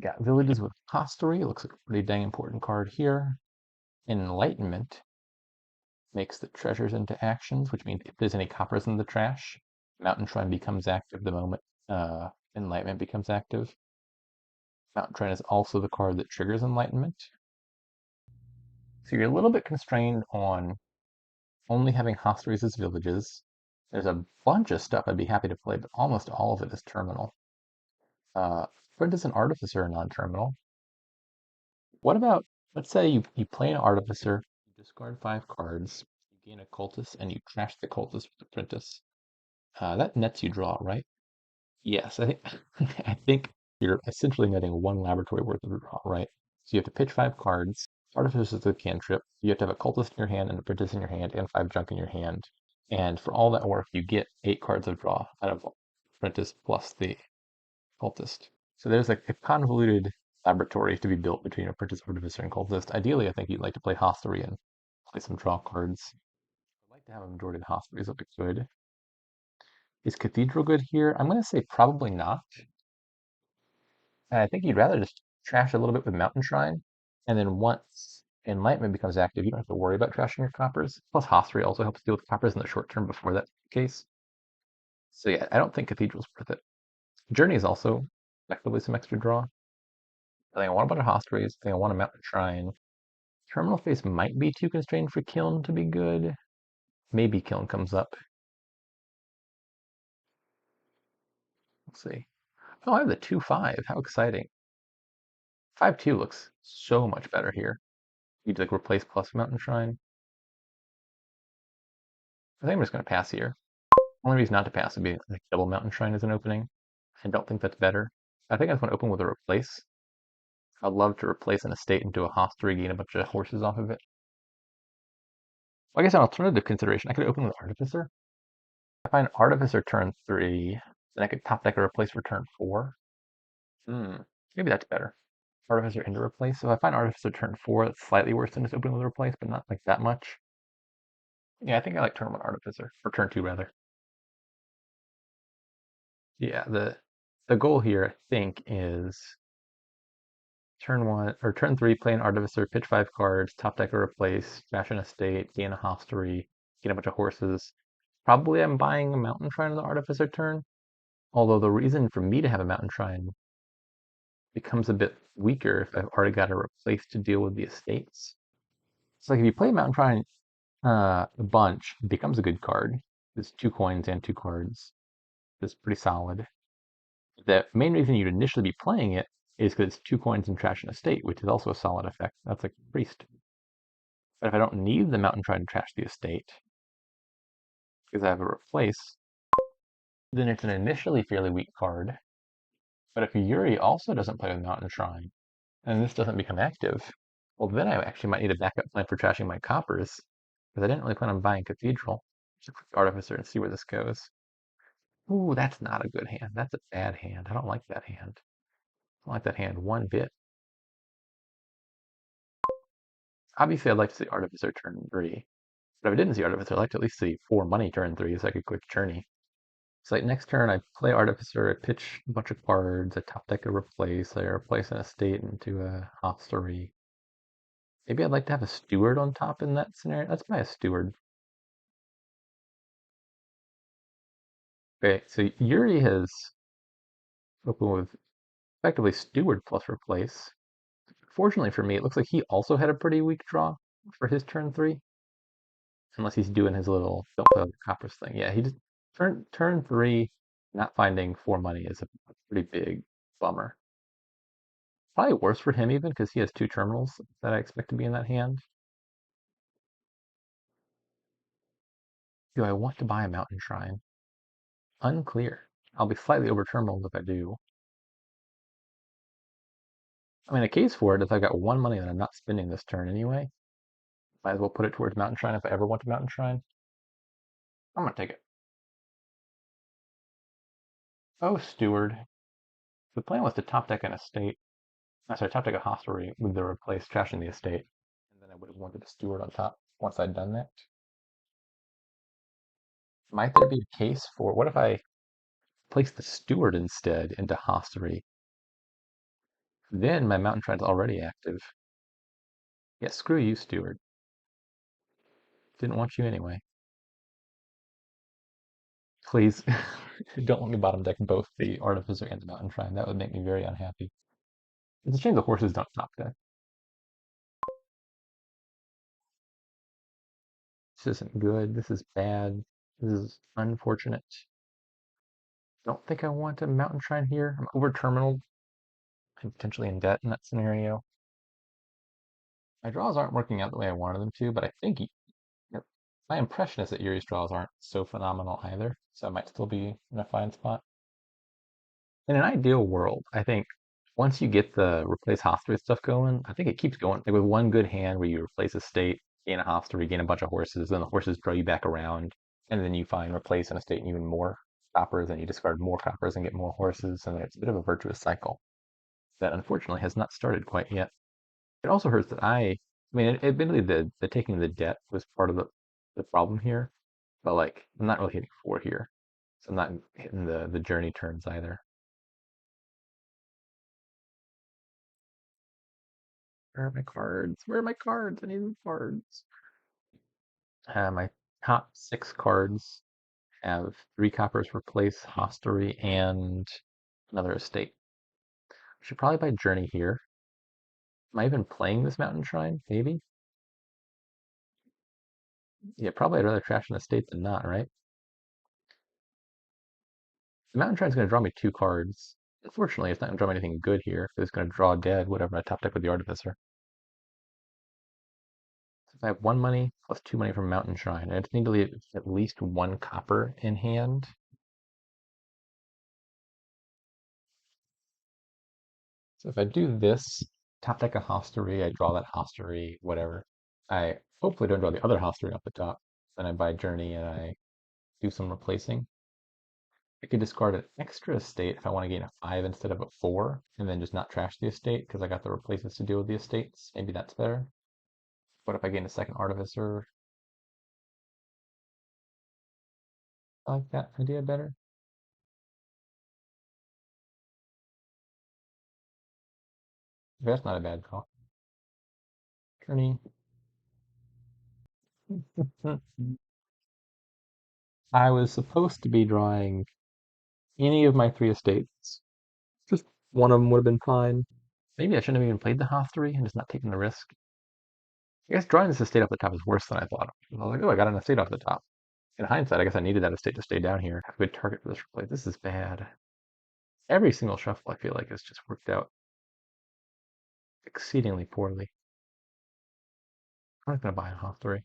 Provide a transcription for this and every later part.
Got Villages with Hostelry. It looks like a pretty dang important card here. Enlightenment makes the treasures into actions, which means if there's any coppers in the trash, Mountain Shrine becomes active the moment Enlightenment becomes active. Mountain Shrine is also the card that triggers Enlightenment. So you're a little bit constrained on only having hosteleries as villages. There's a bunch of stuff I'd be happy to play, but almost all of it is terminal. Apprentice and Artificer are non-terminal. What about, let's say you play an Artificer, you discard 5 cards, you gain a Cultist, and you trash the Cultist with Apprentice. That nets you draw, right? Yes, I think I think you're essentially netting 1 laboratory worth of draw, right? So you have to pitch 5 cards. Artificer is a cantrip. You have to have a Cultist in your hand and a Apprentice in your hand and 5 junk in your hand. And for all that work, you get 8 cards of draw out of Apprentice plus the Cultist. So there's like a convoluted laboratory to be built between Apprentice, Artificer, and Cultist. Ideally, I think you'd like to play Hostelry and play some draw cards. I'd like to have a majority of the Hostleries if I could. Is Cathedral good here? I'm going to say probably not. And I think you'd rather just trash a little bit with Mountain Shrine, and then once Enlightenment becomes active, you don't have to worry about trashing your coppers. Plus, Hostelry also helps deal with coppers in the short term before that's the case. So yeah, I don't think Cathedral's worth it. Journey is also effectively some extra draw. I think I want a bunch of Hostelries. I think I want a Mountain Shrine. Terminal Face might be too constrained for Kiln to be good. Maybe Kiln comes up. Let's see. Oh, I have the 2/5. How exciting. 5/2 looks so much better here. You'd like replace plus Mountain Shrine. I think I'm just going to pass here. Only reason not to pass would be like double Mountain Shrine as an opening. I don't think that's better. I think I just want to open with a replace. I'd love to replace an estate into a hostelry, gain a bunch of horses off of it. Well, I guess an alternative consideration, I could open with Artificer. If I find Artificer turn 3, then I could top deck a replace for turn 4. Hmm, maybe that's better. Artificer into replace. So if I find Artificer turn 4, that's slightly worse than just opening with a replace, but not like that much. Yeah, I think I like turn 1 Artificer, or turn 2 rather. Yeah, the goal here, I think, is turn 1 or turn 3, play an Artificer, pitch 5 cards, top deck or replace, trash an estate, gain a hostelry, gain a bunch of horses. Probably I'm buying a Mountain Shrine on the Artificer turn. Although the reason for me to have a Mountain Shrine becomes a bit weaker if I've already got a replace to deal with the estates. So like if you play Mountain Shrine a bunch, it becomes a good card. It's 2 coins and 2 cards. It's pretty solid. The main reason you'd initially be playing it is because it's 2 coins and trash an estate, which is also a solid effect. That's like priest. But if I don't need the Mountain Shrine to trash the estate, because I have a replace, then it's an initially fairly weak card. But if Yuri also doesn't play with Mountain Shrine, and this doesn't become active, well, then I actually might need a backup plan for trashing my coppers, because I didn't really plan on buying Cathedral. Just click Artificer and see where this goes. Ooh, that's not a good hand. That's a bad hand. I don't like that hand. I don't like that hand one bit. Obviously, I'd like to see Artificer turn 3. But if I didn't see Artificer, I'd like to at least see 4 money turn 3 so I could quick journey. So like next turn, I play Artificer, I pitch a bunch of cards, I top deck a replace, I replace an estate into a hostelry. Maybe I'd like to have a steward on top in that scenario. Let's buy a steward. Okay, so Yuri has opened with effectively steward plus replace. Fortunately for me, it looks like he also had a pretty weak draw for his turn 3. Unless he's doing his little don't play with the coppers thing. Yeah, he just turn 3, not finding 4 money is a pretty big bummer. Probably worse for him even because he has 2 terminals that I expect to be in that hand. Do I want to buy a Mountain Shrine? Unclear. I'll be slightly over terminals if I do. I mean, a case for it is I've got 1 money that I'm not spending this turn anyway. Might as well put it towards Mountain Shrine if I ever want a Mountain Shrine. I'm gonna take it. Oh, Steward. The plan was to top deck an estate. Sorry, top deck a hostelry with the replace trashing the estate. And then I would have wanted a Steward on top once I'd done that. Might there be a case for what if I place the Steward instead into hostelry? Then my mountain trine's already active. Yeah, screw you, Steward. Didn't want you anyway. Please, don't let me bottom deck both the Artificer and the Mountain Trine. That would make me very unhappy. It's a shame the horses don't top deck. This isn't good. This is bad. This is unfortunate. Don't think I want a Mountain Trine here. I'm over terminal. I'm potentially in debt in that scenario. My draws aren't working out the way I wanted them to, but I think my impression is that Yuri's draws aren't so phenomenal either, so I might still be in a fine spot. In an ideal world, I think once you get the replace Hofstra stuff going, I think it keeps going. Like with one good hand where you replace a state, gain a Hofstra, gain a bunch of horses, then the horses draw you back around, and then you find replace an estate and even more coppers, and you discard more coppers and get more horses, and it's a bit of a virtuous cycle that unfortunately has not started quite yet. It also hurts that I mean, admittedly, the taking the debt was part of the problem here, but like I'm not really hitting four here, so I'm not hitting the journey turns either. Where are my cards? Where are my cards? I need cards. My top six cards have three coppers replace Hostery and another estate. I should probably buy Journey here. Am I even playing this Mountain Shrine? Maybe. Yeah, probably I'd rather trash an estate than not, right? The Mountain Shrine's going to draw me two cards. Unfortunately, it's not going to draw me anything good here. It's going to draw dead, whatever I top deck with the Artificer. So if I have one money plus two money from Mountain Shrine, I just need to leave at least one copper in hand. So if I do this, top deck a Hostery, I draw that Hostery, whatever. I hopefully don't draw the other Hostery off the top. Then I buy Journey and I do some replacing. I could discard an extra estate if I want to gain a 5 instead of a 4, and then just not trash the estate because I got the replacements to deal with the estates. Maybe that's better. What if I gain a second Artificer? I like that idea better. That's not a bad call. Journey. I was supposed to be drawing any of my three estates. Just one of them would have been fine. Maybe I shouldn't have even played the Hoth 3 and just not taken the risk. I guess drawing this estate off the top is worse than I thought. I was like, oh, I got an estate off the top. In hindsight, I guess I needed that estate to stay down here. Have a good target for this replay. This is bad. Every single shuffle I feel like has just worked out exceedingly poorly. I'm not going to buy a Hoth 3.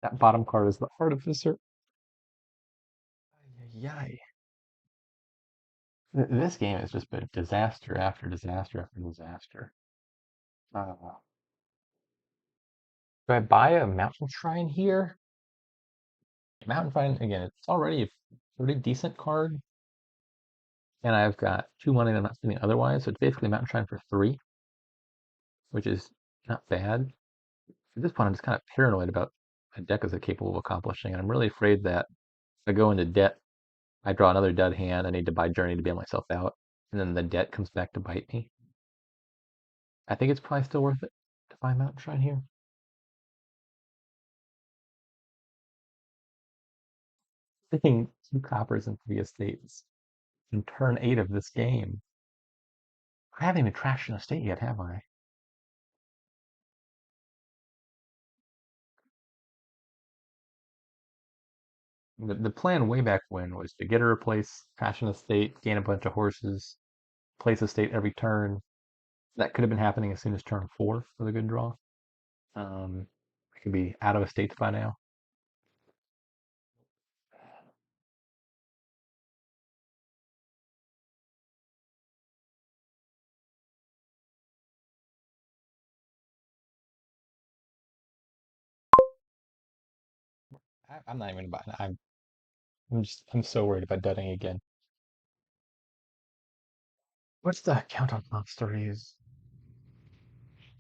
That bottom card is the Artificer. Yay. This game has just been disaster after disaster after disaster. Uh, do I buy a Mountain Shrine here? Mountain Shrine, again, it's already a pretty decent card. And I've got two money that I'm not spending otherwise. So it's basically Mountain Shrine for three, which is not bad. At this point, I'm just kind of paranoid about a deck is capable of accomplishing. And I'm really afraid that if I go into debt, I draw another dead hand. I need to buy Journey to bail myself out. And then the debt comes back to bite me. I think it's probably still worth it to buy Mountain Shrine here. Sticking two coppers in three estates in turn 8 of this game. I haven't even trashed an estate yet, have I? The plan way back when was to get a replace, trash an estate, gain a bunch of horses, place a state every turn. That could have been happening as soon as turn 4 for the good draw. I could be out of estates by now. I'm not even about. I'm so worried about dudding again. What's the count on Hofstories?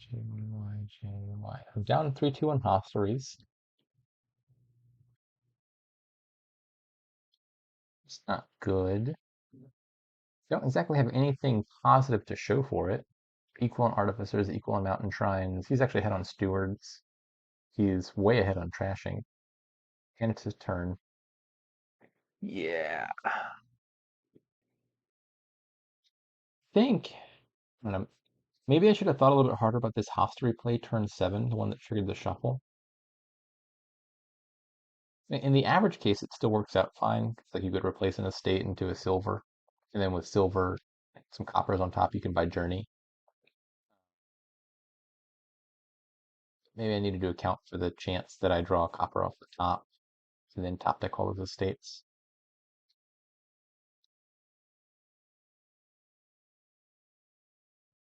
JY, JY. I'm down 3-2 on Hofstories. It's not good. Don't exactly have anything positive to show for it. Equal on artificers, equal on mountain shrines. He's actually ahead on stewards. He's way ahead on trashing. And it's his turn. Yeah. I think I don't know, maybe I should have thought a little bit harder about this Hofstra play turn 7, the one that triggered the shuffle. In the average case, it still works out fine. It's like you could replace an estate into a silver, and then with silver, some coppers on top, you can buy Journey. Maybe I needed to account for the chance that I draw a copper off the top, and then top deck all of the estates.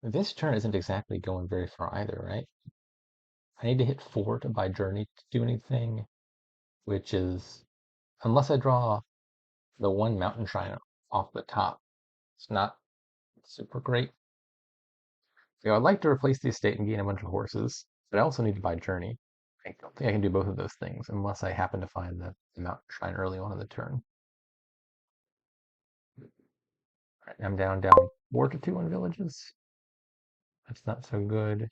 This turn isn't exactly going very far either, right? I need to hit 4 to buy Journey to do anything, which is, unless I draw the one mountain shrine off the top, it's not super great. I'd like to replace the estate and gain a bunch of horses, but I also need to buy Journey. I don't think I can do both of those things unless I happen to find the mountain shrine early on in the turn. Right, I'm down 4 to 2 on villages. That's not so good.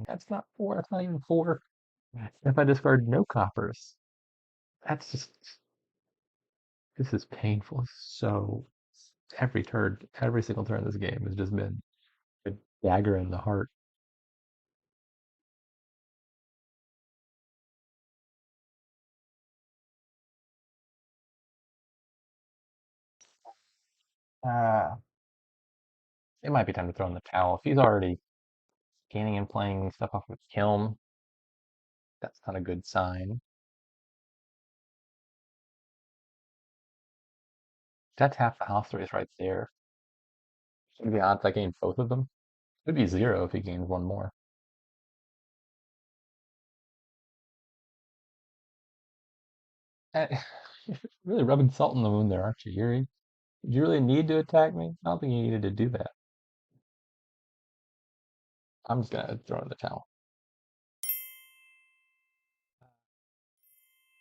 That's not 4. That's not even 4. If I discard no coppers, that's just, this is painful. So every turn, every single turn in this game has just been a dagger in the heart. Uh, it might be time to throw in the towel. If he's already gaining and playing stuff off of Kiln, that's not a good sign. That's half the house race right there. What are the odds I gain both of them? It would be 0 if he gains one more. You're really rubbing salt in the wound there, aren't you, Yuri? Did you really need to attack me? I don't think you needed to do that. I'm just gonna throw in the towel.